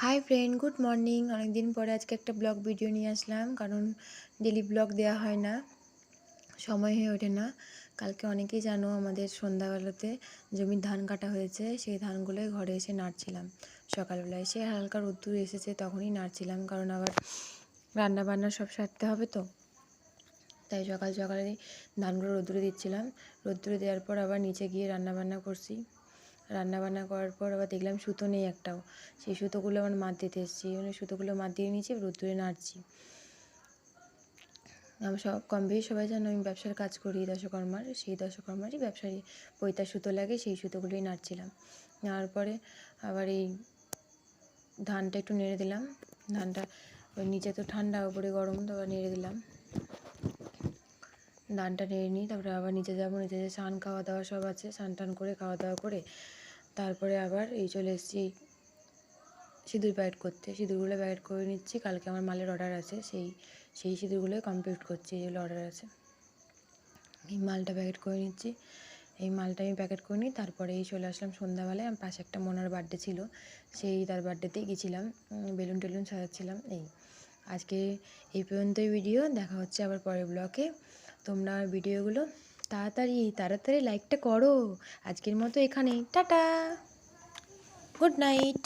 Hi friend, good morning. অনেকদিন পরে আজকে একটা ব্লগ ভিডিও নিয়ে আসলাম, কারণ ডেলি ব্লগ দেওয়া হয় না, সময় হয়ে ওঠে না। কালকে অনেকেই জানো আমাদের সন্ধ্যাবেলাতে জমির ধান কাটা হয়েছে, সেই ধানগুলোই ঘরে এসে নাড়ছিলাম। সকালবেলা এসে হালকা রোদ্দুর এসেছে, তখনই নাড়ছিলাম, কারণ আবার রান্না বান্না সব সারতে হবে তো, তাই সকাল সকালে ধানগুলো রোদ্দুরে দিচ্ছিলাম। রোদ্দুরে দেওয়ার পর আবার নিচে গিয়ে রান্নাবান্না করছি। রান্নাবান্না করার পর আবার দেখলাম সুতো নেই একটাও, সেই সুতোগুলো আমার মাদ দিতে এসেছি, মানে সুতোগুলো মাদ দিয়ে নিয়েছি, রোদ্দুরে নাড়ছি। আমরা কম বেশি সবাই জানো আমি ব্যবসার কাজ করি, দশকর্মার, সেই দশকর্মারই ব্যবসায়ী পৈতা সুতো লাগে, সেই সুতোগুলোই নাড়ছিলাম। নেওয়ার পরে আবার এই ধানটা একটু নেড়ে দিলাম। ধানটা ওই নিচে তো ঠান্ডা, উপরে গরম, তো আবার নেড়ে দিলাম। ধানটা নেড়ে নিই, তারপরে আবার নিচে যাবো। নিচে যে স্নান খাওয়া দাওয়া সব আছে, স্নান টান করে খাওয়া দাওয়া করে তারপরে আবার এই চলে এসেছি সিঁদুর প্যাকেট করতে। সিঁদুরগুলো প্যাকেট করে নিচ্ছি, কালকে আমার মালের অর্ডার আছে, সেই সিঁদুরগুলোই কমপ্লিট করছি, যেগুলো অর্ডার আছে। এই মালটা প্যাকেট করে নিচ্ছি, এই মালটা আমি প্যাকেট করে নিই। তারপরে এই চলে আসলাম সন্ধ্যাবেলায়। আমার পাশে একটা মোনার বার্থডে ছিল, তার বার্থডেতেই গেছিলাম, বেলুন টেলুন সাজাচ্ছিলাম। আজকে এই পর্যন্তই ভিডিও, দেখা হচ্ছে আবার পরের ব্লগে। তোমরা আমার ভিডিওগুলো তাড়াতাড়ি তাড়াতাড়ি লাইকটা করো। আজকের মতো এখানেই, টাটা, গুড নাইট।